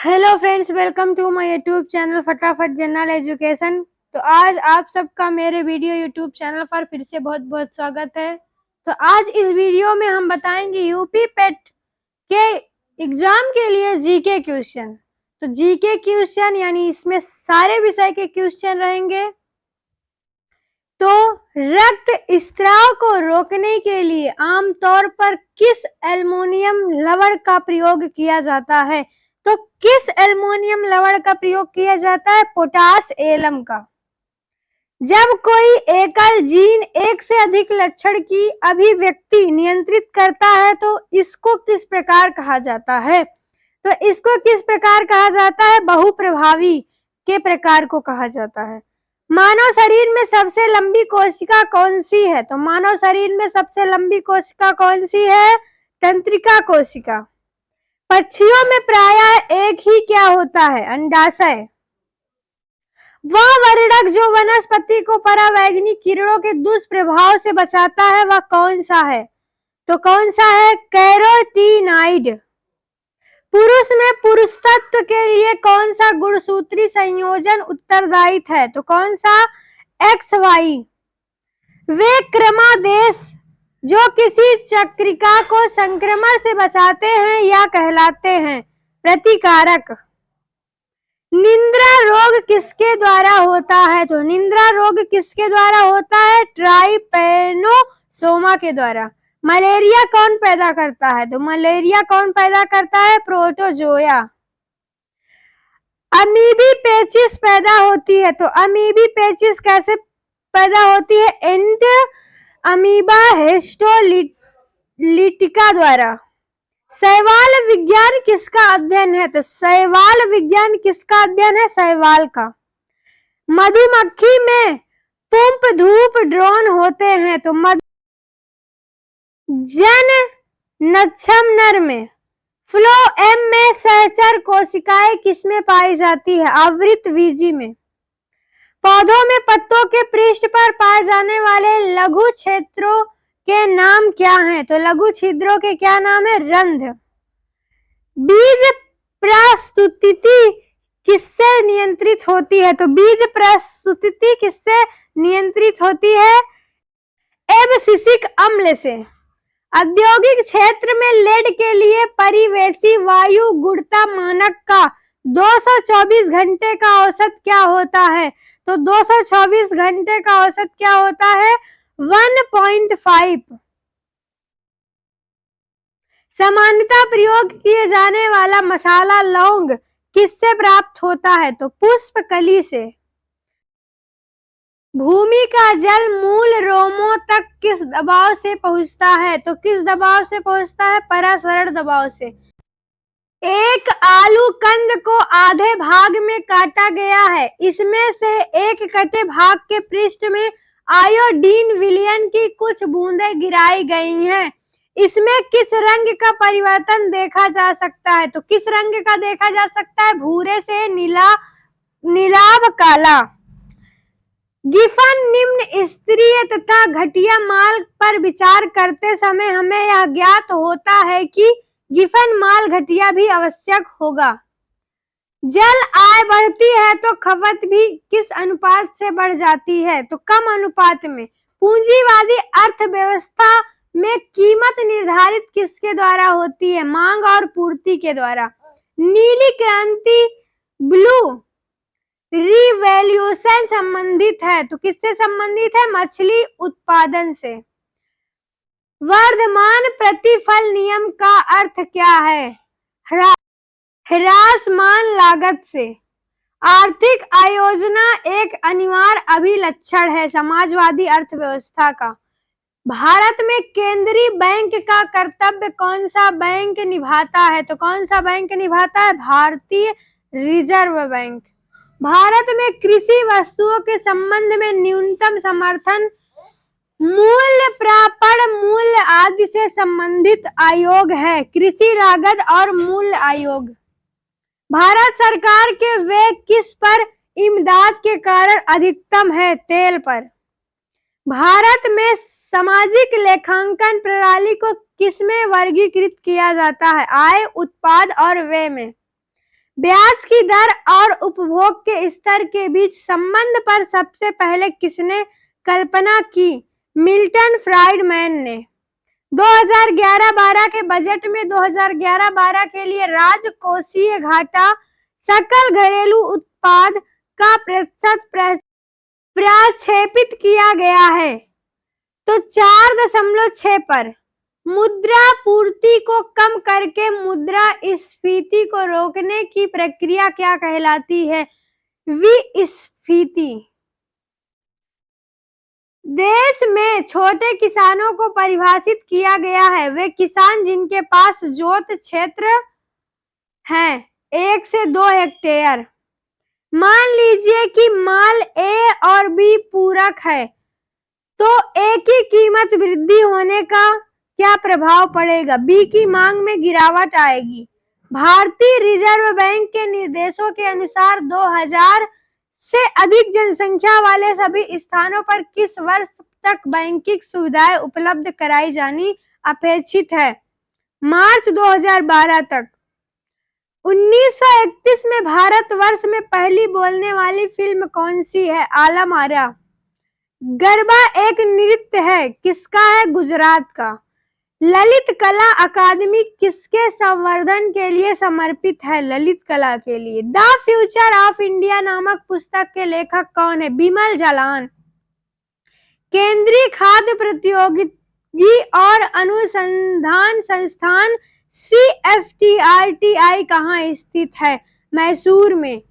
Hello friends, welcome to my YouTube channel फटाफट general education. तो आज आप सबका मेरे वीडियो यूट्यूब चैनल पर फिर से बहुत बहुत स्वागत है। तो आज इस वीडियो में हम बताएंगे यूपी पेट के एग्जाम के लिए जीके क्वेश्चन। तो जीके क्वेश्चन यानी इसमें सारे विषय के क्वेश्चन रहेंगे। तो रक्त स्त्राव को रोकने के लिए आमतौर पर किस एल्युमिनियम लवण का प्रयोग किया जाता है? तो किस एल्युमिनियम लवण का प्रयोग किया जाता है? पोटाश एलम का। जब कोई एकल जीन एक से अधिक लक्षण की अभिव्यक्ति नियंत्रित करता है तो इसको किस प्रकार कहा जाता है? तो इसको किस प्रकार कहा जाता है? बहुप्रभावी के प्रकार को कहा जाता है। मानव शरीर में सबसे लंबी कोशिका कौन सी है? तो मानव शरीर में सबसे लंबी कोशिका कौन सी है? तंत्रिका कोशिका। पक्षियों में प्रायः एक ही क्या होता है? अंडाशय। वह वर्णक जो वनस्पति को परावैंगनिक किरणों के दुष्प्रभाव से बचाता है वह कौन सा है? तो कौन सा है? कैरोटीनाइड। पुरुष में पुरुषत्व के लिए कौन सा गुणसूत्री संयोजन उत्तरदायी है? तो कौन सा? XY। वे क्रमादेश जो किसी चक्रिका को संक्रमण से बचाते हैं या कहलाते हैं? प्रतिकारक। निद्रा रोग किसके द्वारा होता है? तो निद्रा रोग किसके द्वारा होता है? ट्राइपैनोसोमा के द्वारा। मलेरिया कौन पैदा करता है? तो मलेरिया कौन पैदा करता है? प्रोटोजोया। अमीबी पेचिस पैदा होती है तो अमीबी पेचिस कैसे पैदा होती है? एंट अमीबा हिस्टोलिटिका द्वारा। शैवाल विज्ञान किसका अध्ययन है? तो शैवाल विज्ञान किसका अध्ययन है? शैवाल का। मधुमक्खी में पुंप धूप ड्रोन होते हैं तो जन नक्षम नर में फ्लोएम में सहचर कोशिकाएं किसमें पाई जाती है? आवृतबीजी में। पौधों में पत्तों के पृष्ठ पर पाए जाने वाले लघु क्षेत्रों के नाम क्या हैं? तो लघु छिद्रों के क्या नाम है? रंध्र। बीज प्रस्तुति किससे नियंत्रित होती है? तो बीज प्रस्तुति किससे नियंत्रित होती है? एब्सिसिक अम्ल से। औद्योगिक क्षेत्र में लेड के लिए परिवेशी वायु गुणवत्ता मानक का 224 घंटे का औसत क्या होता है? तो 224 घंटे का औसत क्या होता है? 1.5। सामान्यतः प्रयोग किए जाने वाला मसाला लौंग किससे प्राप्त होता है? तो पुष्पकली से। भूमि का जल मूल रोमों तक किस दबाव से पहुंचता है? तो किस दबाव से पहुंचता है? परासरण दबाव से। एक आलू कंद को आधे भाग में काटा गया है, इसमें से एक कटे भाग के पृष्ठ में आयोडीन विलयन की कुछ बूंदें गिराई गई हैं। इसमें किस रंग का परिवर्तन देखा जा सकता है? तो किस रंग का देखा जा सकता है? भूरे से नीलाभ काला। गिफन निम्न स्तरीय तथा घटिया माल पर विचार करते समय हमें यह ज्ञात होता है कि गिफन माल घटिया भी आवश्यक होगा। जल आय बढ़ती है तो खपत भी किस अनुपात से बढ़ जाती है? तो कम अनुपात में। पूंजीवादी अर्थव्यवस्था में कीमत निर्धारित किसके द्वारा होती है? मांग और पूर्ति के द्वारा। नीली क्रांति ब्लू रिवॉल्यूशन संबंधित है तो किससे संबंधित है? मछली उत्पादन से। वर्धमान प्रतिफल नियम का अर्थ क्या है? ह्रासमान लागत से। आर्थिक आयोजना एक अनिवार्य अभिलक्षण है समाजवादी अर्थव्यवस्था का। भारत में केंद्रीय बैंक का कर्तव्य कौन सा बैंक निभाता है? तो कौन सा बैंक निभाता है? भारतीय रिजर्व बैंक। भारत में कृषि वस्तुओं के संबंध में न्यूनतम समर्थन मूल्य, प्रापण मूल्य आदि से संबंधित आयोग है कृषि लागत और मूल्य आयोग। भारत सरकार के व्यय किस पर इमदाद के कारण अधिकतम है? तेल पर। भारत में सामाजिक लेखांकन प्रणाली को किसमें वर्गीकृत किया जाता है? आय, उत्पाद और व्यय में। ब्याज की दर और उपभोग के स्तर के बीच संबंध पर सबसे पहले किसने कल्पना की? मिल्टन फ्राइडमैन ने। 2011-12 के बजट में 2011-12 के लिए राजकोषीय घाटा सकल घरेलू उत्पाद का प्रतिशत प्रक्षेपित किया गया है तो 4.6 पर। मुद्रा पूर्ति को कम करके मुद्रास्फीति को रोकने की प्रक्रिया क्या कहलाती है? विस्फीति। देश में छोटे किसानों को परिभाषित किया गया है वे किसान जिनके पास जोत क्षेत्र है 1 से 2 हेक्टेयर। मान लीजिए कि माल ए और बी पूरक है तो ए की कीमत वृद्धि होने का क्या प्रभाव पड़ेगा? बी की मांग में गिरावट आएगी। भारतीय रिजर्व बैंक के निर्देशों के अनुसार 2000 से अधिक जनसंख्या वाले सभी स्थानों पर किस वर्ष तक बैंकिंग सुविधाएं उपलब्ध कराई जानी अपेक्षित है? मार्च 2012 तक। 1931 में भारतवर्ष में पहली बोलने वाली फिल्म कौन सी है? आलम आरा। गरबा एक नृत्य है, किसका है? गुजरात का। ललित कला अकादमी किसके संवर्धन के लिए समर्पित है? ललित कला के लिए। द फ्यूचर ऑफ इंडिया नामक पुस्तक के लेखक कौन है? बिमल जालान। केंद्रीय खाद्य प्रौद्योगिकी और अनुसंधान संस्थान CFTRTI कहाँ स्थित है? मैसूर में।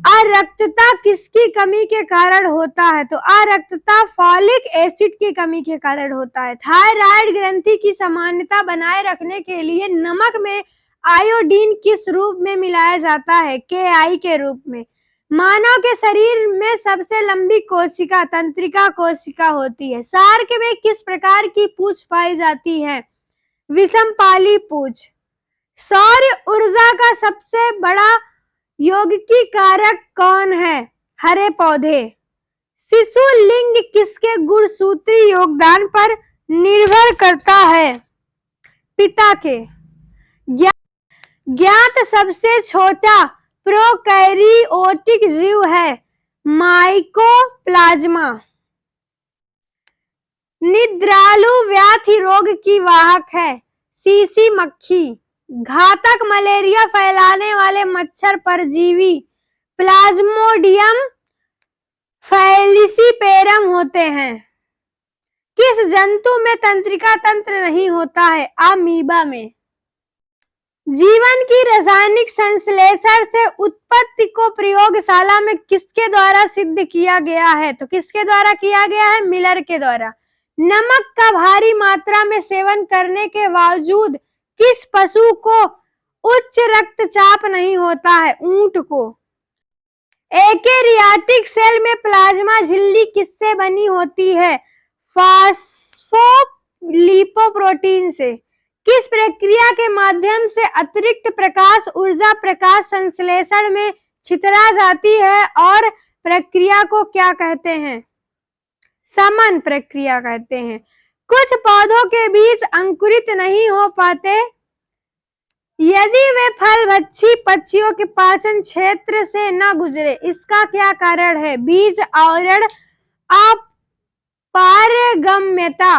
अरक्तता किसकी कमी के कारण होता है? तो अरक्तता फॉलिक एसिड की कमी के कारण होता है। थायराइड ग्रंथि की सामान्यता बनाए रखने के लिए नमक में आयोडीन किस रूप में मिलाया जाता है? KI के रूप में। मानव के शरीर में सबसे लंबी कोशिका तंत्रिका कोशिका होती है। शार्क में किस प्रकार की पूंछ पाई जाती है? विषमपाली पूंछ। सौर ऊर्जा का सबसे बड़ा यौगिकीय कारक कौन है? हरे पौधे। शिशु लिंग किसके गुणसूत्री योगदान पर निर्भर करता है? पिता के। ज्ञात सबसे छोटा प्रोकैरियोटिक जीव है? माइकोप्लाज्मा। निद्रालु व्याधि रोग की वाहक है? सीसी मक्खी। घातक मलेरिया फैलाने वाले मच्छर परजीवी प्लाज्मोडियम फैलिसिपेरम होते हैं। किस जंतु में तंत्रिका तंत्र नहीं होता है? अमीबा में। जीवन की रासायनिक संश्लेषण से उत्पत्ति को प्रयोगशाला में किसके द्वारा सिद्ध किया गया है? तो किसके द्वारा किया गया है? मिलर के द्वारा। नमक का भारी मात्रा में सेवन करने के बावजूद किस पशु को उच्च रक्तचाप नहीं होता है? ऊंट को। यूकेरियोटिक सेल में प्लाज्मा झिल्ली किससे बनी होती है? फॉस्फोलिपोप्रोटीन से। किस प्रक्रिया के माध्यम से अतिरिक्त प्रकाश ऊर्जा प्रकाश संश्लेषण में छितरा जाती है और प्रक्रिया को क्या कहते हैं? समन प्रक्रिया कहते हैं। कुछ पौधों के बीज अंकुरित नहीं हो पाते यदि वे फल भक्षी पक्षियों के पाचन क्षेत्र से न गुजरे। इसका क्या कारण है? बीज आवरण अपारगम्यता।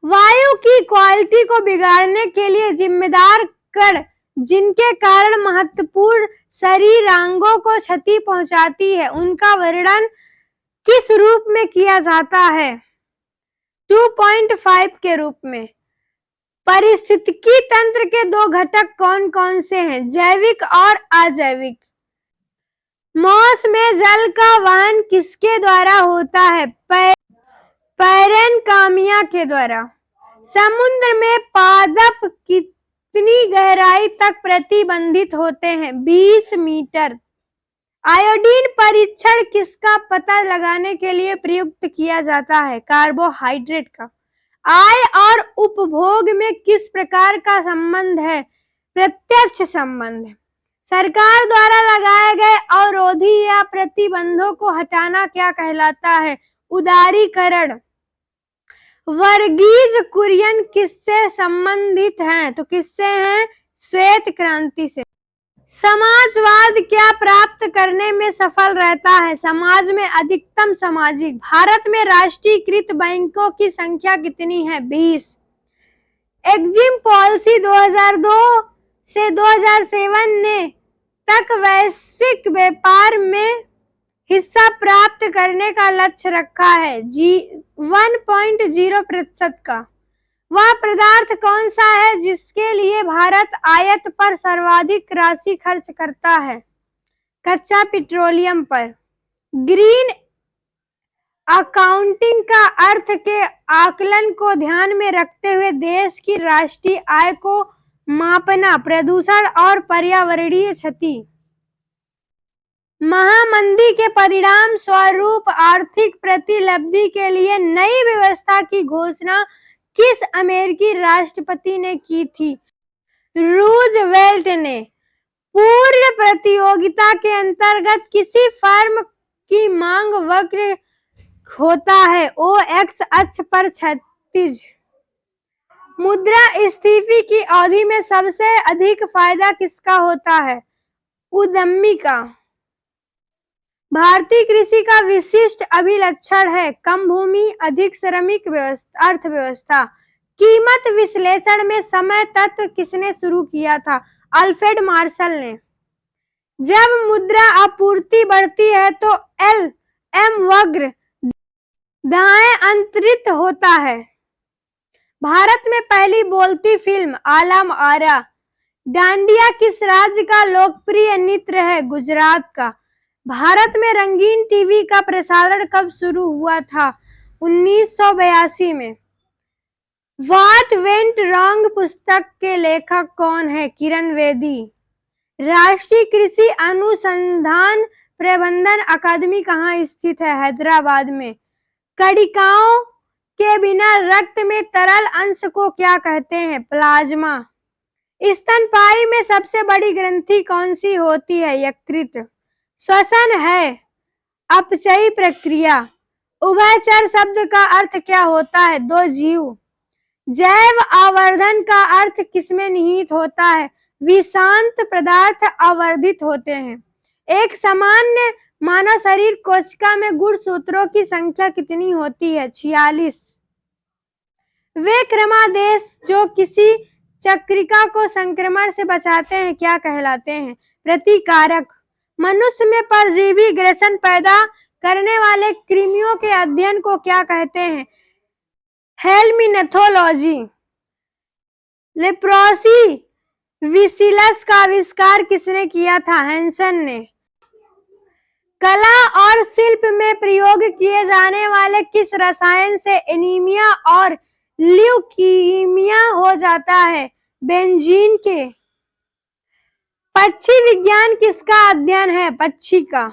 वायु की क्वालिटी को बिगाड़ने के लिए जिम्मेदार कण जिनके कारण महत्वपूर्ण शरीरांगों को क्षति पहुंचाती है उनका वर्णन किस रूप में किया जाता है? 2.5 के रूप में। पारिस्थितिकी तंत्र के दो घटक कौन कौन से हैं? जैविक और अजैविक। मौसम में जल का वहन किसके द्वारा होता है? पैरेनकामिया के द्वारा। समुद्र में पादप कितनी गहराई तक प्रतिबंधित होते हैं? 20 मीटर। आयोडीन परीक्षण किसका पता लगाने के लिए प्रयुक्त किया जाता है? कार्बोहाइड्रेट का। आय और उपभोग में किस प्रकार का संबंध है? प्रत्यक्ष संबंध। सरकार द्वारा लगाए गए अवरोधी या प्रतिबंधों को हटाना क्या कहलाता है? उदारीकरण। वर्गीज कुरियन किससे संबंधित हैं? तो किससे हैं? श्वेत क्रांति से। समाजवाद क्या प्राप्त करने में सफल रहता है? समाज में अधिकतम सामाजिक। भारत में राष्ट्रीयकृत बैंकों की संख्या कितनी है? 20। एक्जिम पॉलिसी 2002 से 2007 ने तक वैश्विक व्यापार में हिस्सा प्राप्त करने का लक्ष्य रखा है 1.0% का। वह पदार्थ कौन सा है जिसके लिए भारत आयात पर सर्वाधिक राशि खर्च करता है? कच्चा पेट्रोलियम पर। ग्रीन अकाउंटिंग का अर्थ के आकलन को ध्यान में रखते हुए देश की राष्ट्रीय आय को मापना, प्रदूषण और पर्यावरणीय क्षति। महामंदी के परिणाम स्वरूप आर्थिक प्रतिलब्धि के लिए नई व्यवस्था की घोषणा किस अमेरिकी राष्ट्रपति ने की थी? रूजवेल्ट ने। पूर्ण प्रतियोगिता के अंतर्गत किसी फर्म की मांग वक्र होता है? ओ एक्स अक्ष पर क्षैतिज। मुद्रास्फीति की अवधि में सबसे अधिक फायदा किसका होता है? उद्यमी का। भारतीय कृषि का विशिष्ट अभिलक्षण है कम भूमि, अधिक श्रमिक अर्थव्यवस्था। कीमत विश्लेषण में समय तत्व किसने शुरू किया था? अल्फ्रेड मार्शल ने। जब मुद्रा आपूर्ति बढ़ती है तो एल.एम वक्र दाएं अंतरित होता है। भारत में पहली बोलती फिल्म आलम आरा। डांडिया किस राज्य का लोकप्रिय नृत्य है? गुजरात का। भारत में रंगीन टीवी का प्रसारण कब शुरू हुआ था? 1982 में। व्हाट वेंट रॉन्ग पुस्तक के लेखक कौन है? किरण बेदी। राष्ट्रीय कृषि अनुसंधान प्रबंधन अकादमी कहाँ स्थित है? हैदराबाद में। कणिकाओं के बिना रक्त में तरल अंश को क्या कहते हैं? प्लाज्मा। स्तनपायी में सबसे बड़ी ग्रंथि कौन सी होती है? यकृत। श्वसन है अपचयी प्रक्रिया। उभयचर शब्द का अर्थ क्या होता है? दो जीव। जैव आवर्धन का अर्थ किसमें निहित होता है? विषाक्त पदार्थ आवर्धित होते हैं। एक सामान्य मानव शरीर कोशिका में गुणसूत्रों की संख्या कितनी होती है? 46। वे क्रमादेश जो किसी चक्रिका को संक्रमण से बचाते हैं क्या कहलाते हैं? प्रतिकारक। मनुष्य में परजीवी ग्रसन पैदा करने वाले कृमियों के अध्ययन को क्या कहते हैं? हेल्मिनथोलॉजी। लेप्रोसी विसिलस का आविष्कार किसने किया था? हैंसन ने। कला और शिल्प में प्रयोग किए जाने वाले किस रसायन से एनीमिया और ल्यूकीमिया हो जाता है? बेंजीन के। पक्षी विज्ञान किसका अध्ययन है? पक्षी का।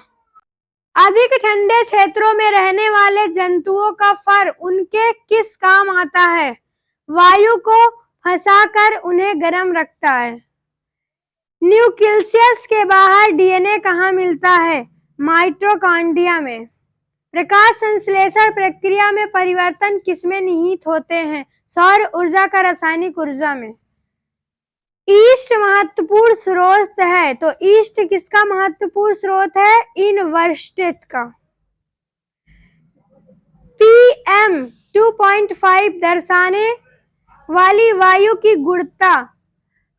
अधिक ठंडे क्षेत्रों में रहने वाले जंतुओं का फर उनके किस काम आता है? वायु को फंसाकर उन्हें गर्म रखता है। न्यूक्लियस के बाहर डीएनए कहाँ मिलता है? माइटोकॉन्ड्रिया में। प्रकाश संश्लेषण प्रक्रिया में परिवर्तन किसमें निहित होते हैं? सौर ऊर्जा का रासायनिक ऊर्जा में। ईस्ट महत्वपूर्ण स्रोत है तो ईस्ट किसका महत्वपूर्ण स्रोत है? इनवर्टेट का। PM 2.5 दर्शाने वाली वायु की गुणवत्ता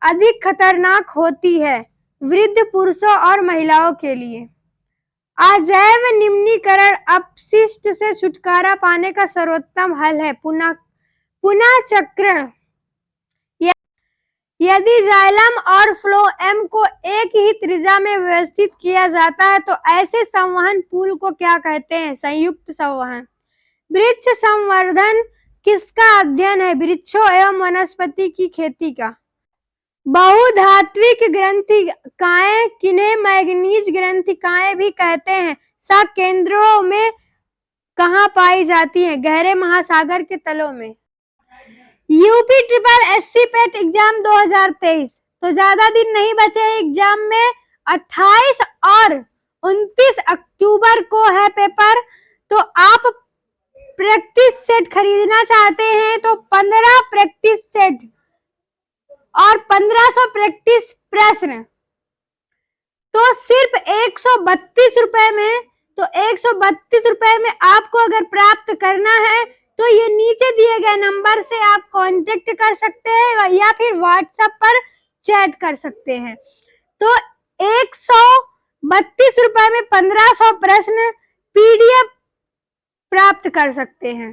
अधिक खतरनाक होती है वृद्ध पुरुषों और महिलाओं के लिए। अजैव निम्नीकरण अपशिष्ट से छुटकारा पाने का सर्वोत्तम हल है पुनः चक्रण। यदि जाइलम और फ्लोएम को एक ही त्रिज्या में व्यवस्थित किया जाता है तो ऐसे संवहन पुल को क्या कहते हैं? संयुक्त संवहन। वृक्ष संवर्धन किसका अध्ययन है? वृक्षों एवं वनस्पति की खेती का। बहुधात्विक ग्रंथिकाएं किन्हें मैंगनीज ग्रंथिकाएं भी कहते हैं? सकेंद्रों में कहाँ पाई जाती हैं? गहरे महासागर के तलों में। यूपी ट्रिपल एससी पेट एग्जाम 2023 तो ज्यादा दिन नहीं बचे हैं एग्जाम में। 28 और 29 अक्टूबर को है पेपर। तो आप प्रैक्टिस सेट खरीदना चाहते हैं तो 15 प्रैक्टिस सेट और 1500 प्रैक्टिस प्रश्न। तो सिर्फ 132 रुपए में, तो 132 रुपए में आपको अगर प्राप्त करना है तो ये नीचे दिए गए नंबर से आप कांटेक्ट कर सकते हैं या फिर व्हाट्सएप पर चैट कर सकते हैं। तो 132 रुपए में 1500 प्रश्न PDF प्राप्त कर सकते हैं।